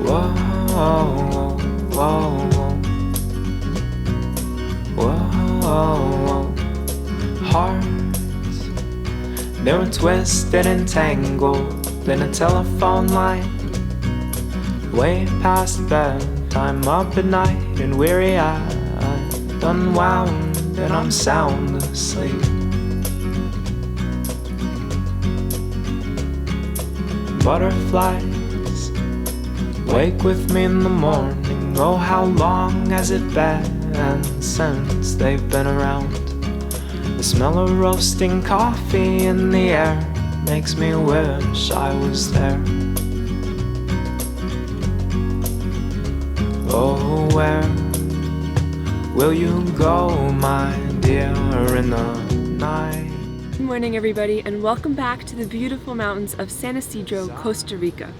Whoa, whoa, whoa. Hearts, they were twisted and tangled in a telephone line, way past bedtime, up at night and weary-eyed, unwound, and I'm sound asleep. Butterflies wake with me in the morning. Oh, how long has it been since they've been around? The smell of roasting coffee in the air makes me wish I was there. Oh, where will you go, my dear, in the night? Good morning, everybody, and welcome back to the beautiful mountains of San Isidro, Costa Rica.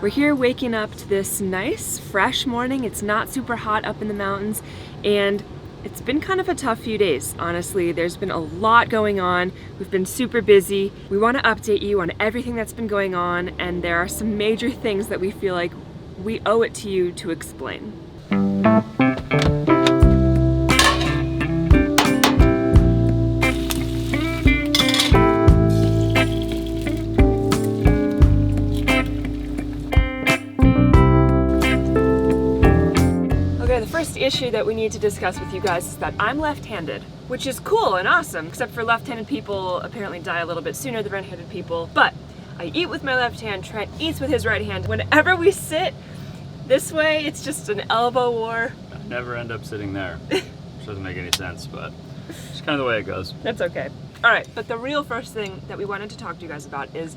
We're here waking up to this nice, fresh morning. It's not super hot up in the mountains, and it's been kind of a tough few days, honestly. There's been a lot going on. We've been super busy. We want to update you on everything that's been going on, and there are some major things that we feel like we owe it to you to explain. The first issue that we need to discuss with you guys is that I'm left-handed, which is cool and awesome, except for left-handed people apparently die a little bit sooner than right-handed people. But I eat with my left hand, Trent eats with his right hand. Whenever we sit this way, it's just an elbow war. I never end up sitting there, which doesn't make any sense, but it's kind of the way it goes. That's okay. All right, but the real first thing that we wanted to talk to you guys about is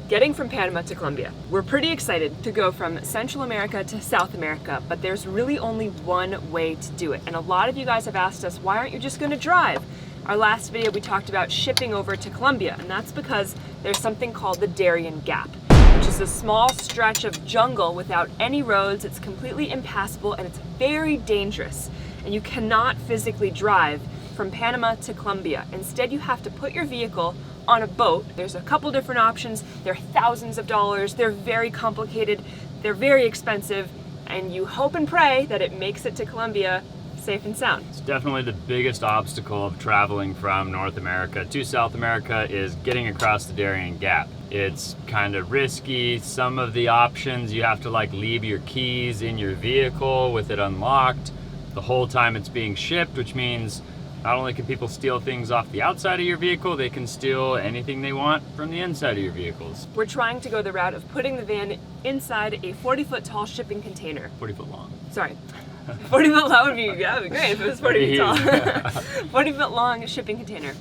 getting from Panama to Colombia. We're pretty excited to go from Central America to South America, but there's really only one way to do it. And a lot of you guys have asked us, why aren't you just gonna drive? Our last video, we talked about shipping over to Colombia, and that's because there's something called the Darien Gap, which is a small stretch of jungle without any roads. It's completely impassable and it's very dangerous. And you cannot physically drive from Panama to Colombia. Instead, you have to put your vehicle on a boat. There's a couple different options. They're thousands of dollars. They're very complicated. They're very expensive. And you hope and pray that it makes it to Colombia safe and sound. It's definitely the biggest obstacle of traveling from North America to South America is getting across the Darien Gap. It's kind of risky. Some of the options, you have to leave your keys in your vehicle with it unlocked the whole time it's being shipped, which means not only can people steal things off the outside of your vehicle, they can steal anything they want from the inside of your vehicles. We're trying to go the route of putting the van inside a 40-foot tall shipping container. 40-foot long. Sorry. 40 foot long would be great if it was 40 feet tall. 40 foot long shipping container.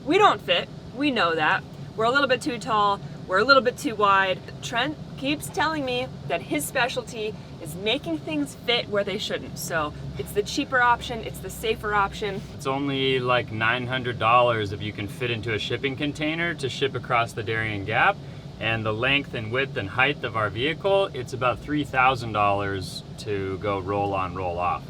We don't fit. We know that. We're a little bit too tall. We're a little bit too wide. Trent keeps telling me that his specialty is making things fit where they shouldn't. So it's the cheaper option, it's the safer option. It's only like $900 if you can fit into a shipping container to ship across the Darien Gap. And the length and width and height of our vehicle, it's about $3,000 to go roll on, roll off.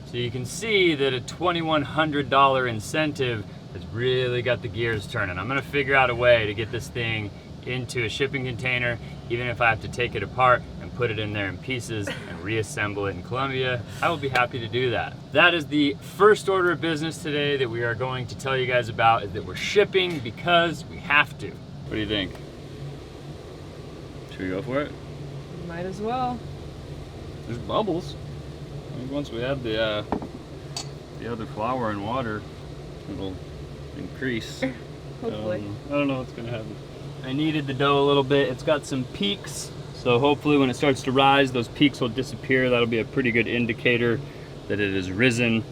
So you can see that a $2,100 incentive has really got the gears turning. I'm gonna figure out a way to get this thing into a shipping container, even if I have to take it apart and put it in there in pieces and reassemble it in Colombia. I will be happy to do that. That is the first order of business today that we are going to tell you guys about, is that we're shipping because we have to. What do you think? Should we go for it? Might as well. There's bubbles. I think once we have the other flour and water, it'll increase. Hopefully. I don't know what's gonna happen. I kneaded the dough a little bit. It's got some peaks, so hopefully when it starts to rise, those peaks will disappear. That'll be a pretty good indicator that it has risen.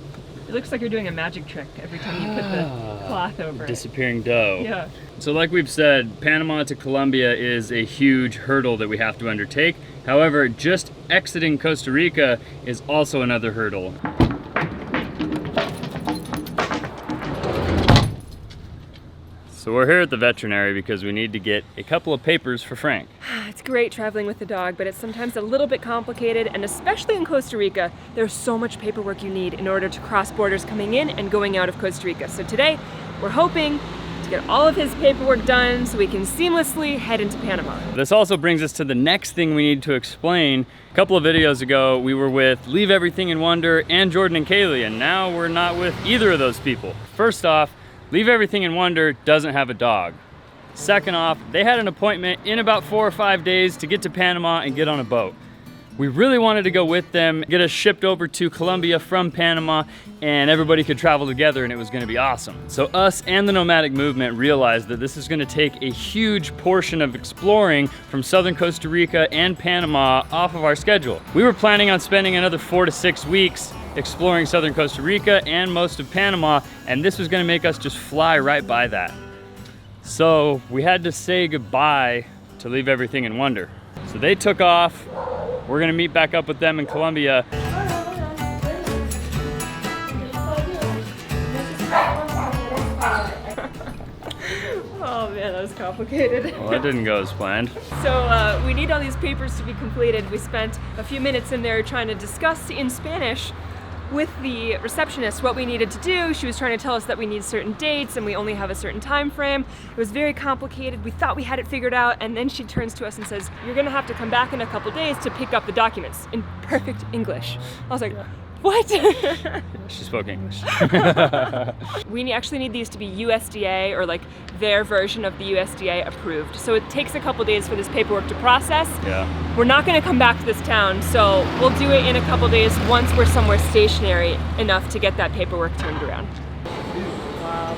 It looks like you're doing a magic trick every time you put the cloth over it. Disappearing dough. Yeah. So like we've said, Panama to Colombia is a huge hurdle that we have to undertake. However, just exiting Costa Rica is also another hurdle. So we're here at the veterinary because we need to get a couple of papers for Frank. It's great traveling with the dog, but it's sometimes a little bit complicated, and especially in Costa Rica, there's so much paperwork you need in order to cross borders coming in and going out of Costa Rica. So today, we're hoping to to get all of his paperwork done so we can seamlessly head into Panama. This also brings us to the next thing we need to explain. A couple of videos ago, we were with Leave Everything in Wonder and Jordan and Kaylee, and now we're not with either of those people. First off, Leave Everything in Wonder doesn't have a dog. Second off, they had an appointment in about 4 or 5 days to get to Panama and get on a boat. We really wanted to go with them, get us shipped over to Colombia from Panama, and everybody could travel together and it was gonna be awesome. So us and the nomadic movement realized that this is gonna take a huge portion of exploring from southern Costa Rica and Panama off of our schedule. We were planning on spending another 4 to 6 weeks exploring southern Costa Rica and most of Panama, and this was gonna make us just fly right by that. So we had to say goodbye to Leave Everything in Wonder. So they took off. We're gonna meet back up with them in Colombia. Oh man, that was complicated. Well, that didn't go as planned. So we need all these papers to be completed. We spent a few minutes in there trying to discuss in Spanish with the receptionist what we needed to do. She was trying to tell us that we need certain dates and we only have a certain time frame. It was very complicated. We thought we had it figured out, and then she turns to us and says, "You're gonna have to come back in a couple days to pick up the documents," in perfect English. I was like, what? She spoke English. We actually need these to be USDA, or like their version of the USDA approved. So it takes a couple days for this paperwork to process. Yeah. We're not gonna come back to this town, so we'll do it in a couple days once we're somewhere stationary enough to get that paperwork turned around. Wow,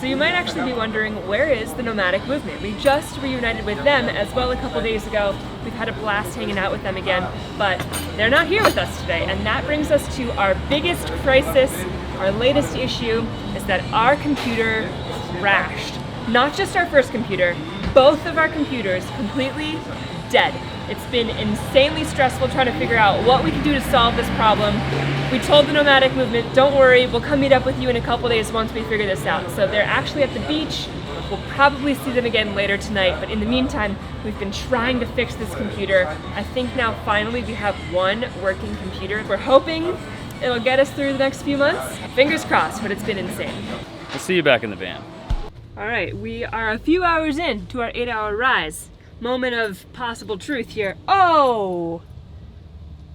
so you might actually be wondering, where is the nomadic movement? We just reunited with them as well a couple days ago. We've had a blast hanging out with them again, but they're not here with us today. And that brings us to our biggest crisis. Our latest issue is that our computer crashed. Not just our first computer, both of our computers completely dead. It's been insanely stressful trying to figure out what we can do to solve this problem. We told the nomadic movement, don't worry, we'll come meet up with you in a couple days once we figure this out. So they're actually at the beach. We'll probably see them again later tonight, but in the meantime, we've been trying to fix this computer. I think now finally we have one working computer. We're hoping it'll get us through the next few months. Fingers crossed, but it's been insane. We'll see you back in the van. All right, we are a few hours in to our 8-hour rise. Moment of possible truth here. Oh!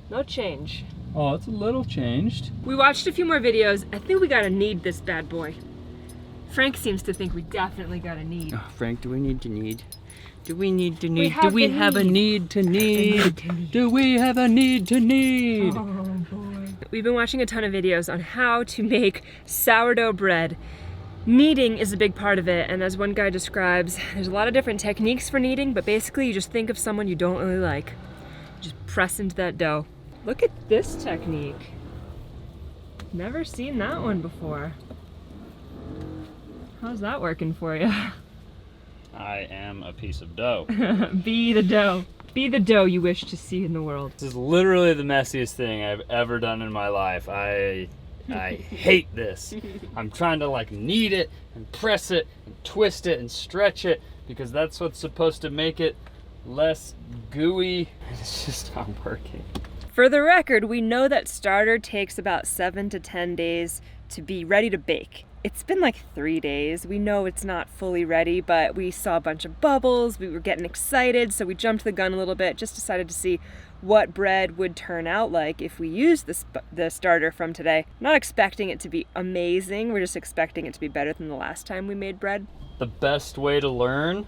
No change. Oh, it's a little changed. We watched a few more videos. I think we gotta need this bad boy. Frank seems to think we definitely gotta need. Oh, Frank, do we need to need? Do we need to need? have Do we the have a need to need? Do we have a need to need? Oh boy. We've been watching a ton of videos on how to make sourdough bread. Kneading is a big part of it, and as one guy describes, there's a lot of different techniques for kneading, but basically you just think of someone you don't really like. Just press into that dough. Look at this technique. Never seen that one before. How's that working for you? I am a piece of dough. Be the dough. Be the dough you wish to see in the world. This is literally the messiest thing I've ever done in my life. I hate this. I'm trying to like knead it and press it and twist it and stretch it because that's what's supposed to make it less gooey. It's just not working. For the record, we know that starter takes about 7 to 10 days to be ready to bake. It's been like 3 days. We know it's not fully ready, but we saw a bunch of bubbles. We were getting excited, so we jumped the gun a little bit, just decided to see what bread would turn out like if we used the starter from today. Not expecting it to be amazing, we're just expecting it to be better than the last time we made bread. The best way to learn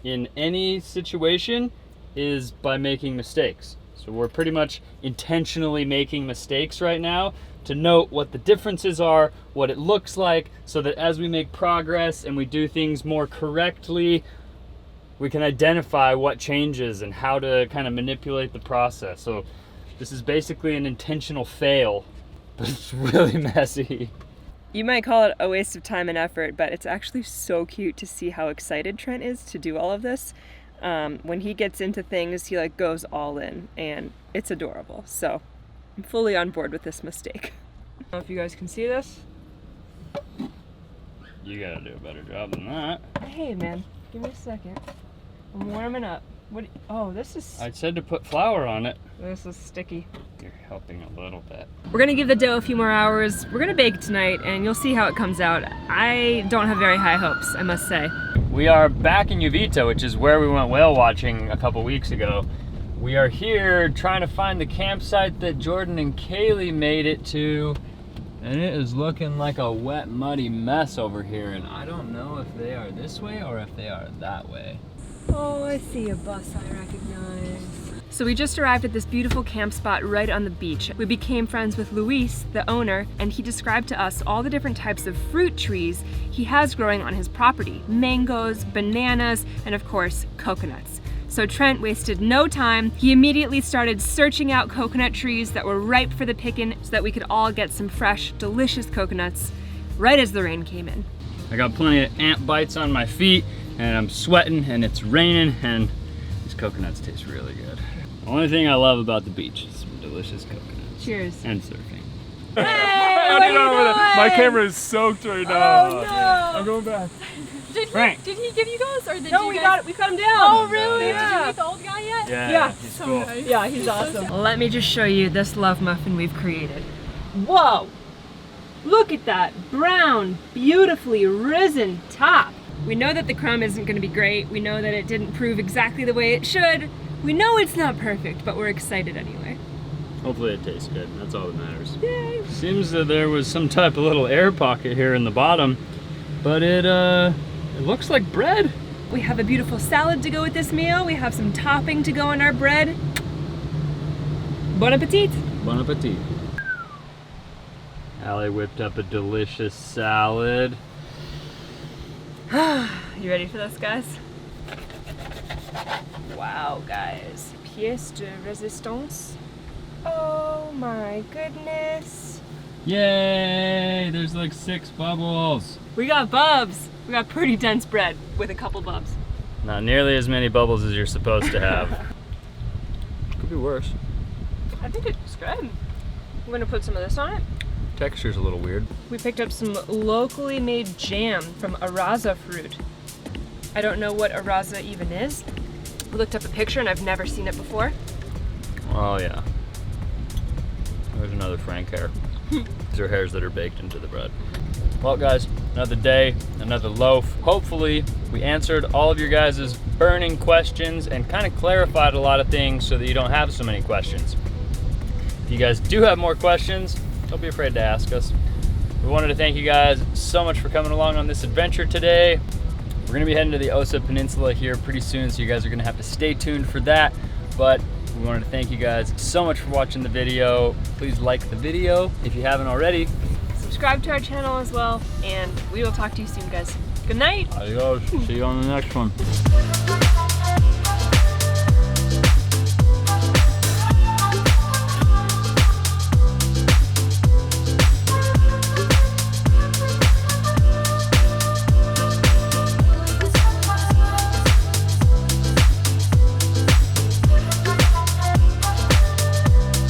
in any situation is by making mistakes. So we're pretty much intentionally making mistakes right now to note what the differences are, what it looks like, so that as we make progress and we do things more correctly, we can identify what changes and how to kind of manipulate the process. So this is basically an intentional fail, but it's really messy. You might call it a waste of time and effort, but it's actually so cute to see how excited Trent is to do all of this. When he gets into things, he like goes all in, and it's adorable. So I'm fully on board with this mistake. I don't know if you guys can see this. You gotta do a better job than that. Hey man, give me a second. I'm warming up. What? Oh, this is. I said to put flour on it. This is sticky. You're helping a little bit. We're gonna give the dough a few more hours. We're gonna bake tonight, and you'll see how it comes out. I don't have very high hopes, I must say. We are back in Uvita, which is where we went whale watching a couple weeks ago. We are here trying to find the campsite that Jordan and Kaylee made it to. And it is looking like a wet, muddy mess over here. And I don't know if they are this way or if they are that way. Oh, I see a bus I recognize. So we just arrived at this beautiful camp spot right on the beach. We became friends with Luis, the owner, and he described to us all the different types of fruit trees he has growing on his property. Mangoes, bananas, and of course, coconuts. So Trent wasted no time. He immediately started searching out coconut trees that were ripe for the picking so that we could all get some fresh, delicious coconuts right as the rain came in. I got plenty of ant bites on my feet and I'm sweating and it's raining and these coconuts taste really good. The only thing I love about the beach is some delicious coconuts. Cheers. And surfing. Hey, what are you doing? My camera is soaked right now. Oh no! I'm going back. Frank. Did he give you those, or did No, you we guys... got it. We cut him down. Oh, really? Yeah. Did you meet the old guy yet? Yeah. He's So cool. nice. Yeah, he's awesome. Let me just show you this love muffin we've created. Whoa! Look at that brown, beautifully risen top. We know that the crumb isn't going to be great. We know that it didn't prove exactly the way it should. We know it's not perfect, but we're excited anyway. Hopefully it tastes good. That's all that matters. Yay! Seems that there was some type of little air pocket here in the bottom, but it looks like bread. We have a beautiful salad to go with this meal. We have some topping to go on our bread. Bon appetit! Bon appetit. Allie whipped up a delicious salad. You ready for this, guys? Wow, guys. Pièce de résistance. Oh my goodness. Yay! There's like 6 bubbles. We got bubs. We got pretty dense bread with a couple bubs. Not nearly as many bubbles as you're supposed to have. Could be worse. I think it's good. I'm gonna put some of this on it. Texture's a little weird. We picked up some locally made jam from araza fruit. I don't know what araza even is. We looked up a picture and I've never seen it before. Oh yeah. There's another Frank hair. These are hairs that are baked into the bread. Well guys, another day, another loaf. Hopefully we answered all of your guys' burning questions and kind of clarified a lot of things so that you don't have so many questions. If you guys do have more questions, don't be afraid to ask us. We wanted to thank you guys so much for coming along on this adventure today. We're gonna be heading to the Osa Peninsula here pretty soon, so you guys are gonna have to stay tuned for that. But we wanted to thank you guys so much for watching the video. Please like the video if you haven't already. Subscribe to our channel as well, and we will talk to you soon, guys. Good night. Adios. See you on the next one.